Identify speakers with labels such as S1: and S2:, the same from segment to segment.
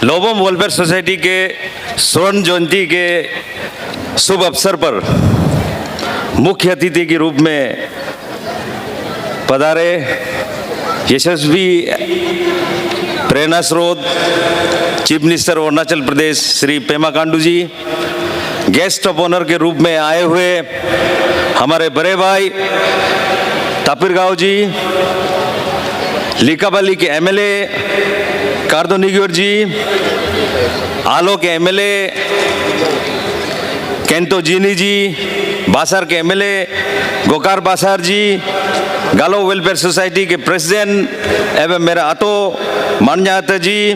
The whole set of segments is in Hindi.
S1: लोबोम वेलफेयर सोसाइटी के स्वर्ण जयंती के शुभ अवसर पर मुख्य अतिथि के रूप में पधारे यशस्वी प्रेरणा स्रोत chief minister Arunachal Pradesh Shri Pema Khandu ji, guest of honour के रूप में आए हुए हमारे बड़े भाई तापिर गांव जी, लिकाबाली के एमएलए कार्दो निग्योर जी, आलो के एमएलए केंतो जीनी जी, बासार के एमएलए गोकार बासार जी, गालो वेलफेयर सोसाइटी के प्रेसिडेंट एवं मेरा आतो मान्यात जी,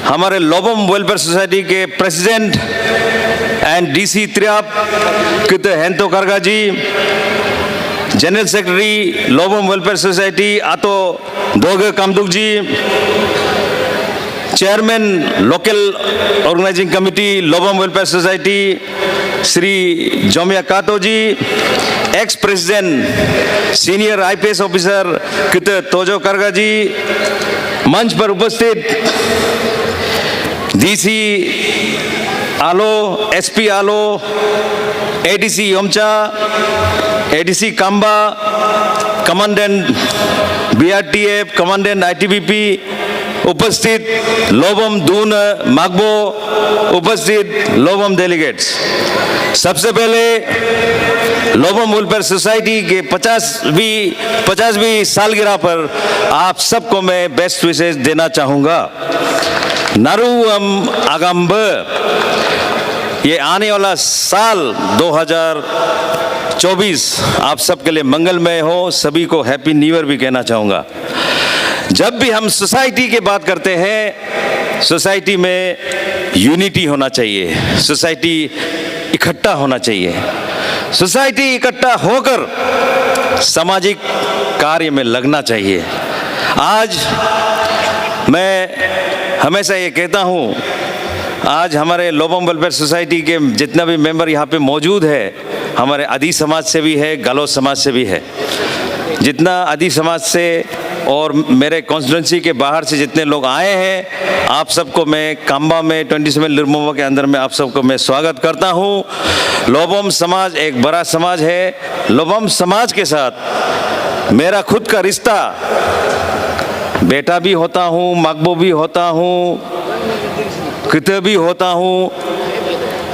S1: हमारे लोबोम वेलफेयर सोसाइटी के president and DC Triyap Kit Hento Karga ji, general secretary Lobom welfare society Ato Doge Kamduk ji, chairman local organising committee Lobom welfare society Shri Jomia Kato ji, ex president senior IPS officer Kit Tojo Karga ji, मंच पर उपस्थित DC Alo, SP Alo, ADC Yomcha, ADC Kamba, commandant BRTF, commandant ITBP उपस्थित, लोबोम दून मागबो उपस्थित, लोबोम डेलीगेट्स। सबसे पहले लोबोम वेलफेयर सोसाइटी के 50वीं सालगिरह पर आप सबको मैं बेस्ट विशेष देना चाहूँगा। नारुम आगम्ब, ये आने वाला साल 2024 आप सबके लिए मंगलमय हो। सभी को हैप्पी न्यू ईयर भी कहना चाहूँगा। जब भी हम सोसाइटी की बात करते हैं, सोसाइटी में यूनिटी होना चाहिए, सोसाइटी इकट्ठा होना चाहिए, सोसाइटी इकट्ठा होकर सामाजिक कार्य में लगना चाहिए। आज मैं हमेशा ये कहता हूँ, आज हमारे लोबोम वेलफेयर सोसाइटी के जितना भी मेंबर यहाँ पे मौजूद है, हमारे आदि समाज से भी है, गालो समाज से भी है। जितना आदि समाज से और मेरे कॉन्स्टिट्यूंसी के बाहर से जितने लोग आए हैं, आप सबको मैं काम्बा में 27 लिरमोवा के अंदर में आप सबको मैं स्वागत करता हूँ। लोबोम समाज एक बड़ा समाज है। लोबोम समाज के साथ मेरा खुद का रिश्ता, बेटा भी होता हूँ, मकबो भी होता हूँ, किते भी होता हूँ।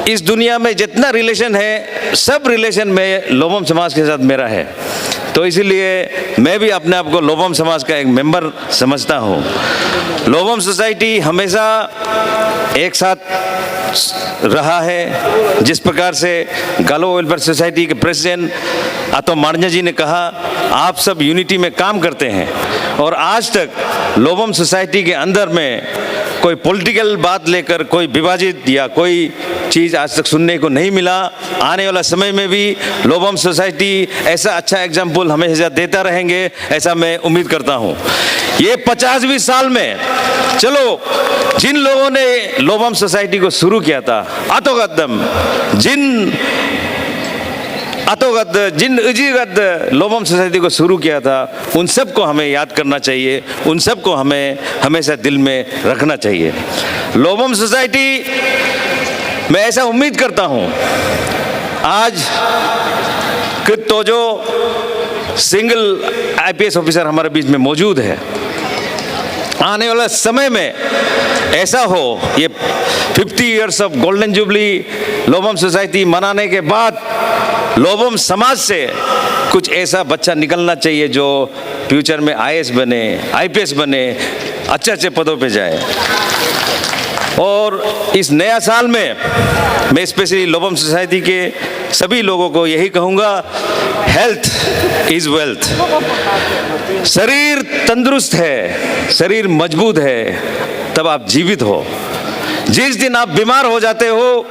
S1: इस दुनिया में जितना रिलेशन है, सब रिलेशन में लोबोम समाज के साथ मेरा है। तो इसीलिए मैं भी अपने आप को लोबोम समाज का एक मेंबर समझता हूँ। लोबोम सोसाइटी हमेशा एक साथ रहा है। जिस प्रकार से गालो वेलफेयर सोसाइटी के प्रेसिडेंट आतो मान्या जी ने कहा, आप सब यूनिटी में काम करते हैं और आज तक लोबोम सोसाइटी के अंदर में कोई पॉलिटिकल बात लेकर कोई विभाजित या कोई चीज़ आज तक सुनने को नहीं मिला। आने वाला समय में भी लोबोम सोसाइटी ऐसा अच्छा एग्जाम्पल हमेशा देता रहेंगे, ऐसा मैं उम्मीद करता हूँ। ये 50वीं साल में चलो, जिन लोगों ने लोबोम सोसाइटी को शुरू किया था, जिन अजीगत लोबोम सोसाइटी को शुरू किया था, उन सबको हमें याद करना चाहिए, उन सबको हमें हमेशा दिल में रखना चाहिए। लोबोम सोसाइटी, मैं ऐसा उम्मीद करता हूँ, आज तो जो सिंगल आईपीएस ऑफिसर हमारे बीच में मौजूद है, आने वाला समय में ऐसा हो, ये 50 years of golden jubilee Lobom society मनाने के बाद लोबोम समाज से कुछ ऐसा बच्चा निकलना चाहिए जो फ्यूचर में आईएएस बने, आईपीएस बने, अच्छे अच्छे पदों पे जाए। और इस नया साल में मैं स्पेशली लोबोम सोसाइटी के सभी लोगों को यही कहूँगा, हेल्थ इज़ वेल्थ। शरीर तंदुरुस्त है, शरीर मजबूत है, तब आप जीवित हो। जिस दिन आप बीमार हो जाते हो,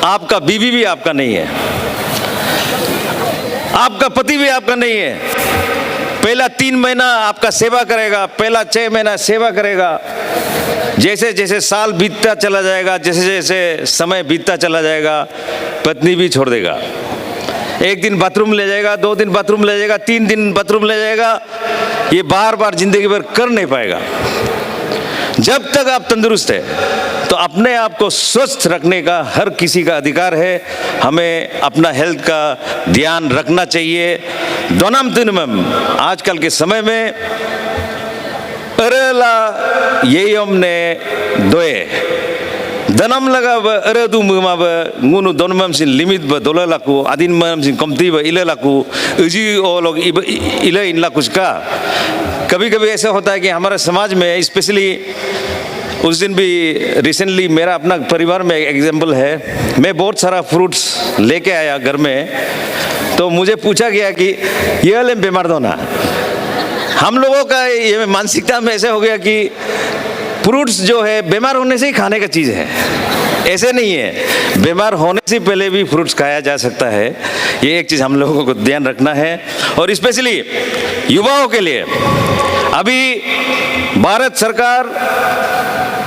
S1: आपका बीवी भी आपका नहीं है, आपका पति भी आपका नहीं है। पहला 3 महीना आपका सेवा करेगा, पहला 6 महीना सेवा करेगा। जैसे जैसे साल बीतता चला जाएगा, जैसे जैसे समय बीतता चला जाएगा, पत्नी भी छोड़ देगा। एक दिन बाथरूम ले जाएगा, 2 दिन बाथरूम ले जाएगा, 3 दिन बाथरूम ले जाएगा। ये बार बार जिंदगी भर कर नहीं पाएगा। जब तक आप तंदुरुस्त है तो अपने आप को स्वस्थ रखने का हर किसी का अधिकार है। हमें अपना हेल्थ का ध्यान रखना चाहिए। दोनम तिनमम आजकल के समय में अरेला ये हमने दोए दनम लगा ब अरेदु मुमा ब गुनु दोनमम सिन लिमिट ब दोला लाकु आदिन मम सिन कमती ब इले लाकु उजी ओ लोग इले इन लाकुस का। कभी कभी ऐसा होता है कि हमारे समाज में स्पेशली उस दिन भी रिसेंटली मेरा अपना परिवार में एग्जाम्पल है, मैं बहुत सारा फ्रूट्स लेके आया घर में, तो मुझे पूछा गया कि ये ले बीमार दो ना। हम लोगों का ये मानसिकता में ऐसे हो गया कि फ्रूट्स जो है बीमार होने से ही खाने का चीज़ है। ऐसे नहीं है, बीमार होने से पहले भी फ्रूट्स खाया जा सकता है। ये एक चीज़ हम लोगों को ध्यान रखना है। और स्पेशली युवाओं के लिए अभी भारत सरकार,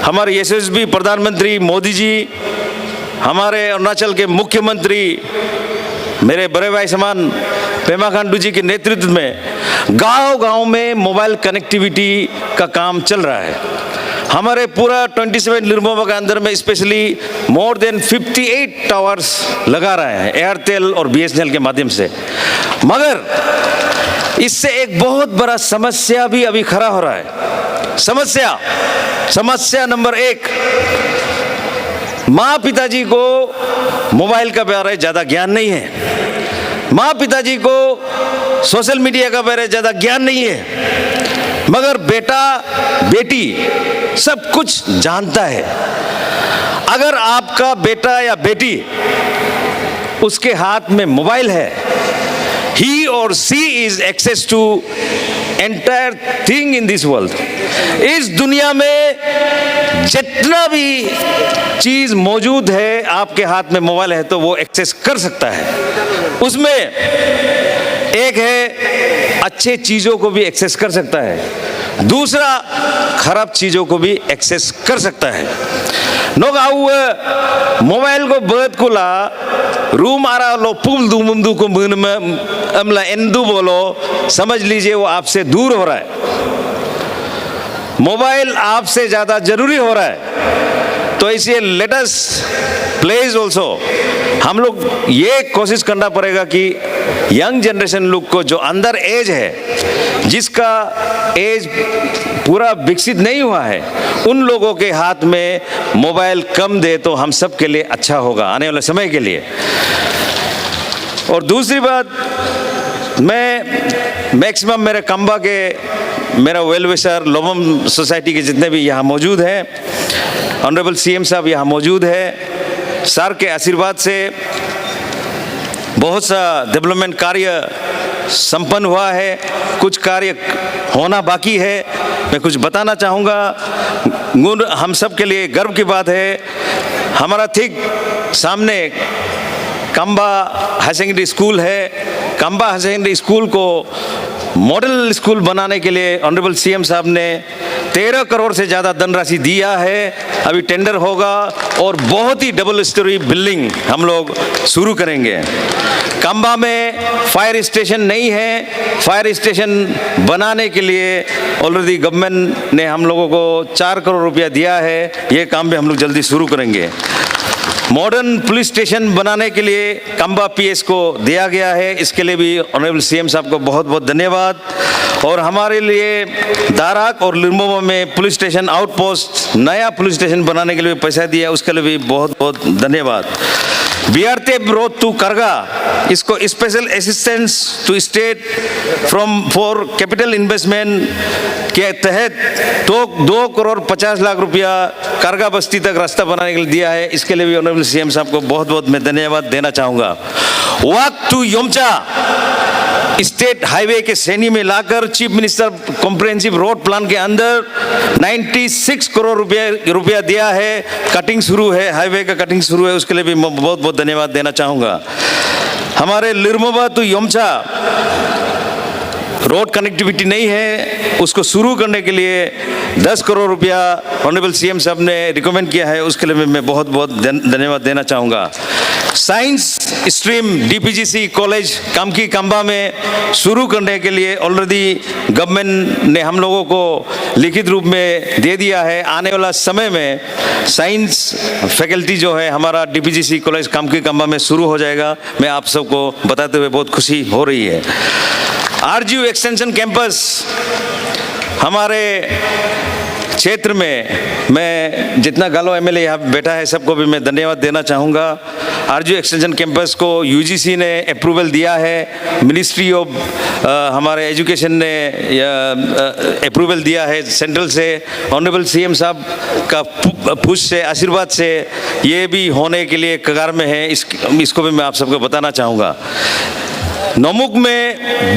S1: हमारे यशस्वी प्रधानमंत्री मोदी जी, हमारे अरुणाचल के मुख्यमंत्री मेरे बड़े भाई समान पेमा खांडू जी के नेतृत्व में गांव-गांव में मोबाइल कनेक्टिविटी का काम चल रहा है। हमारे पूरा 27 लिरमोबा के अंदर में स्पेशली मोर देन 58 टावर्स लगा रहे हैं एयरटेल और बीएसएनएल के माध्यम से। मगर इससे एक बहुत बड़ा समस्या भी अभी खड़ा हो रहा है। समस्या नंबर 1, माँ पिताजी को मोबाइल का बारे ज़्यादा ज्ञान नहीं है। माँ पिताजी को सोशल मीडिया का बारे ज़्यादा ज्ञान नहीं है। मगर बेटा बेटी सब कुछ जानता है। अगर आपका बेटा या बेटी उसके हाथ में मोबाइल है, he or she is access to entire thing in this world। इस दुनिया में जितना भी चीज मौजूद है, आपके हाथ में मोबाइल है तो वो एक्सेस कर सकता है। उसमें एक है अच्छे चीजों को भी एक्सेस कर सकता है, दूसरा खराब चीजों को भी एक्सेस कर सकता है। नोग आउ मोबाइल को बर्द को ला रूम आ रहा लो पुल दू मुंदू को अमला एंदू बोलो, समझ लीजिए वो आपसे दूर हो रहा है। मोबाइल आपसे ज़्यादा जरूरी हो रहा है। तो इसलिए लेट अस प्लीज ऑल्सो हम लोग ये कोशिश करना पड़ेगा कि यंग जनरेशन लोग को जो अंडर एज है, जिसका एज पूरा विकसित नहीं हुआ है, उन लोगों के हाथ में मोबाइल कम दे तो हम सब के लिए अच्छा होगा आने वाले समय के लिए। और दूसरी बात, मैं मैक्सिमम मेरे कंबा के मेरा वेल विशर लोबम सोसाइटी के जितने भी यहाँ मौजूद हैं, ऑनरेबल सीएम साहब यहाँ मौजूद है, सर के आशीर्वाद से बहुत सा डेवलपमेंट कार्य संपन्न हुआ है, कुछ कार्य होना बाकी है। मैं कुछ बताना चाहूँगा, हम सब के लिए गर्व की बात है। हमारा ठीक सामने कंबा हायर सेकेंडरी स्कूल है। कंबा हायर सेकेंडरी स्कूल को मॉडल स्कूल बनाने के लिए ऑनरेबल सीएम साहब ने 13 करोड़ से ज़्यादा धनराशि दिया है। अभी टेंडर होगा और बहुत ही डबल स्टोरी बिल्डिंग हम लोग शुरू करेंगे। कंबा में फायर स्टेशन नहीं है, फायर स्टेशन बनाने के लिए ऑलरेडी गवर्नमेंट ने हम लोगों को 4 करोड़ रुपया दिया है। ये काम भी हम लोग जल्दी शुरू करेंगे। मॉडर्न पुलिस स्टेशन बनाने के लिए कंबा पीएस को दिया गया है, इसके लिए भी ऑनरेबल सीएम साहब को बहुत बहुत धन्यवाद। और हमारे लिए दाराक और लिरमोबा में पुलिस स्टेशन आउटपोस्ट नया पुलिस स्टेशन बनाने के लिए पैसा दिया, उसके लिए भी बहुत बहुत धन्यवाद। बीआरटे रोड टू करगा, इसको special assistance to state for capital investment के तहत 2 करोड़ 50 लाख रुपया करगा बस्ती तक रास्ता बनाने के लिए दिया है। इसके लिए भी ऑनरेबल सीएम साहब को बहुत बहुत मैं धन्यवाद देना चाहूँगा। Wak to Yomcha state highway के श्रेणी में लाकर chief minister comprehensive road plan के अंदर 96 करोड़ रुपया दिया है। कटिंग शुरू है, हाईवे का कटिंग शुरू है, उसके लिए भी मैं बहुत बहुत धन्यवाद देना चाहूँगा। हमारे लिरमोबा टू योमचा रोड कनेक्टिविटी नहीं है, उसको शुरू करने के लिए 10 करोड़ रुपया ऑनरेबल सीएम साहब ने रिकमेंड किया है, उसके लिए मैं बहुत बहुत धन्यवाद देना चाहूँगा। Science stream डीपीजीसी college Kamki Kamba में शुरू करने के लिए ऑलरेडी गवर्नमेंट ने हम लोगों को लिखित रूप में दे दिया है। आने वाला समय में साइंस फैकल्टी जो है हमारा डीपीजीसी कॉलेज कामकी काम्बा में शुरू हो जाएगा। मैं आप सबको बताते हुए बहुत खुशी हो रही है। आरजीयू एक्सटेंशन कैंपस हमारे क्षेत्र में, मैं जितना गालो एमएलए यहाँ बैठा है सबको भी मैं धन्यवाद देना चाहूँगा। आरजीयू एक्सटेंशन कैंपस को यूजीसी ने अप्रूवल दिया है, मिनिस्ट्री ऑफ हमारे एजुकेशन ने अप्रूवल दिया है सेंट्रल से, ऑनरेबल सीएम साहब का पुश से, आशीर्वाद से ये भी होने के लिए कगार में है। इसको भी मैं आप सबको बताना चाहूँगा। नोमुक में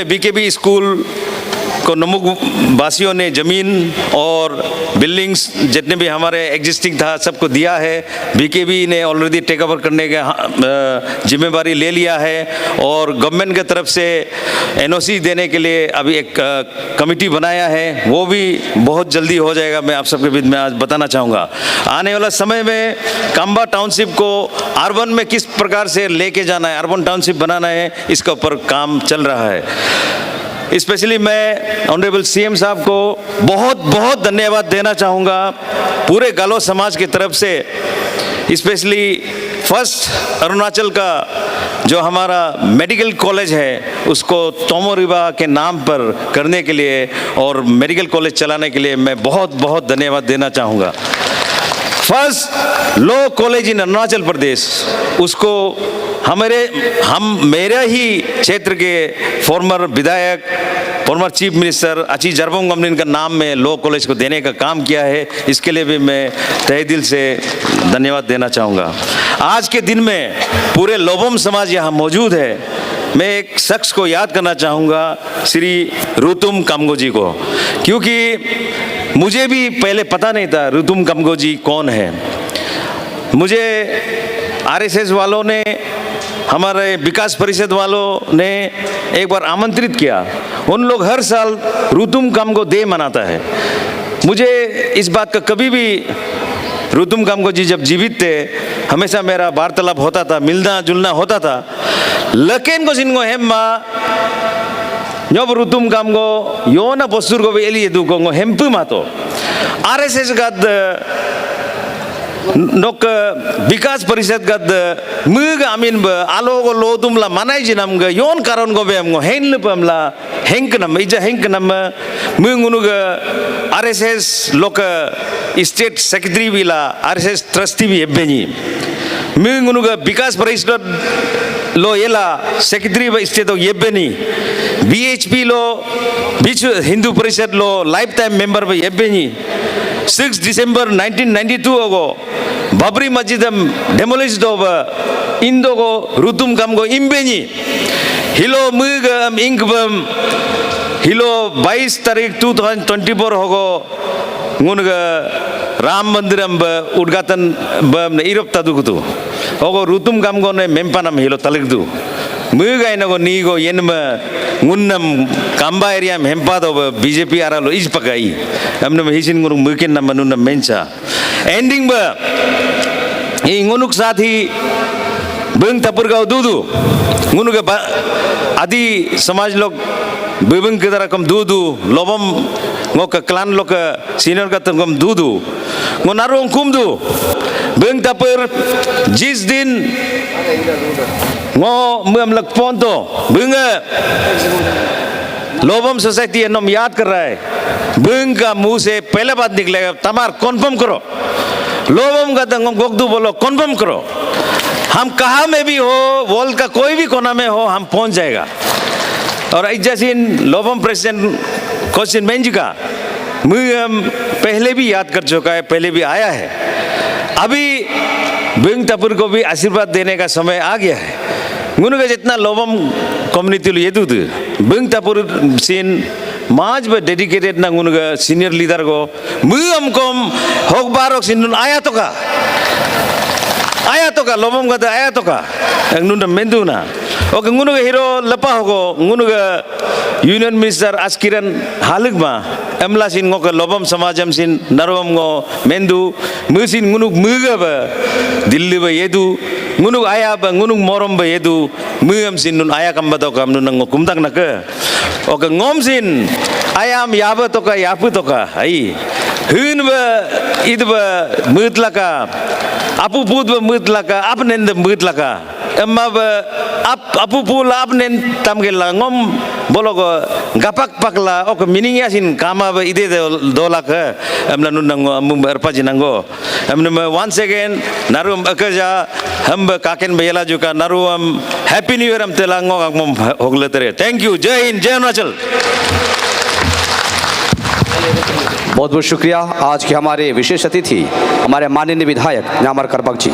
S1: बीकेबी स्कूल को नमुक वासियों ने ज़मीन और बिल्डिंग्स जितने भी हमारे एग्जिस्टिंग था सबको दिया है। बीकेबी ने ऑलरेडी टेक ओवर करने का जिम्मेवारी ले लिया है और गवर्नमेंट की तरफ से एनओसी देने के लिए अभी एक कमिटी बनाया है, वो भी बहुत जल्दी हो जाएगा। मैं आप सबके बीच में आज बताना चाहूँगा। आने वाला समय में काम्बा टाउनशिप को अर्बन में किस प्रकार से लेके जाना है, अर्बन टाउनशिप बनाना है, इसके ऊपर काम चल रहा है। स्पेशली मैं ऑनरेबल सीएम साहब को बहुत बहुत धन्यवाद देना चाहूँगा पूरे गालो समाज की तरफ से। स्पेशली फर्स्ट अरुणाचल का जो हमारा मेडिकल कॉलेज है उसको तोमो रिबा के नाम पर करने के लिए और मेडिकल कॉलेज चलाने के लिए मैं बहुत बहुत धन्यवाद देना चाहूँगा। First law college in Arunachal Pradesh, उसको मेरे ही क्षेत्र के फॉर्मर विधायक, फॉर्मर चीफ मिनिस्टर अची जरबोंग गमलिन का नाम में लॉ कॉलेज को देने का काम किया है। इसके लिए भी मैं तहे दिल से धन्यवाद देना चाहूँगा। आज के दिन में पूरे लोबोम समाज यहाँ मौजूद है। मैं एक शख्स को याद करना चाहूँगा, श्री रुतुम कामगो जी को, क्योंकि मुझे भी पहले पता नहीं था रुतुम कामगो जी कौन है। मुझे आरएसएस वालों ने, हमारे विकास परिषद वालों ने एक बार आमंत्रित किया। उन लोग हर साल रुतुम कामगो डे मनाता है। मुझे इस बात का कभी भी, रुतुम कामगो जी जब जीवित थे हमेशा मेरा वार्तालाप होता था, मिलना जुलना होता था। लेकिन को सिनको हेम्मा न्योब रुतुम कामगो योना पोस्टुर को भी एलिए दुको हेम्पु मातो आरएसएस गद नोक विकास परिषद गद मुग आमीन ब आलो को लोदुम ला मनाई जिनम ग योन कारण को बेम गो हेन लपमला हेंक नम इजा हेंक नम मुंग उनुग आरएसएस लोक state secretary villa RSS trustee भी हेबेनी मुंग उनुग विकास परिषद लो येला सेक्रेटरी ब स्टेट तो येबेनी बीएचपी लो विश्व हिंदू परिषद लो लाइफ टाइम मेंबर ब येबेनी 6 December 1992 ago Babri Masjid demolished over Indogo Rutum Kamgo Imbeni Hilo Mugam Inkbam Hilo 22 तारीख 2024 होगो ngunuga Ram Mandiram Udgatan bam Irop Tadukutu होगो Rutum Kamgo ने mempanam hilo talikdu Muga inago nigo yenma ngunnam kamba area में हेम्पा तो बीजेपी आ रहा लो इस पकाई हमने में हिसिन गुरुंग मुकिन न मनुन मेंचा एंडिंग बा ये गुनुक साथ ही बंग तपुर का दूधू गुनुक आदि समाज लोग बिबंग की तरह कम दूधू लोबम गो का क्लान लोग सीनियर का तरह कम दूधू गो नारों कुम्दू बंग तपुर जिस दिन गो मुझे लग पोंतो बंग लोबम सोसाइटी है नम याद कर रहा है बंग का मुंह से पहले बात निकलेगा तमार कॉन्फर्म करो लोबम का तंगम गोगदू बोलो कॉन्फर्म करो हम कहाँ में भी हो वर्ल्ड का कोई भी कोना में हो हम पहुंच जाएगा। और जैसे लोबम प्रेसिडेंट कोशिन मेंज का मुझे पहले भी याद कर चुका है, पहले भी आया है। अभी बंग तपुर को भी आशीर्वाद देने का समय आ गया है। गुनुगा जितना लोबम कम्युनिटी लो ये दूध बंग तपुर सीन माज ब डेडिकेटेड ना गुनुगा सीनियर लीडर को मुझम कम होक बारोक सिंधुन आया तो का लोबम का तो आया तो का नुन मेंदू ना oke ngunu ga hero lepa hogo ngunu ga union minister askiran halig ma emla sin ngo ke lobam samajam sin narom ngo mendu musin ngunu muga ba dilli ba yedu ngunu aya ba ngunu morom ba yedu mugam sin nun aya kam ba to kam nun ngo kumtak na ke oke ngom sin ayam yaba to ka yapu to ka ai hun ba id ba mutlaka apu put ba mutlaka apnen de mutlaka emma ba apu pula apnen tamgela ngom bologo gapak pakla ok meaning yasin kama ba ide dola ka amla nunango amum erpajinango amna once again narum akaja hamba kaken bayela juga narum happy new year am telango amum hogletere thank you jai hind jai arunachal
S2: बहुत बहुत शुक्रिया। आज के हमारे विशेष अतिथि हमारे माननीय विधायक न्यामर करपक जी।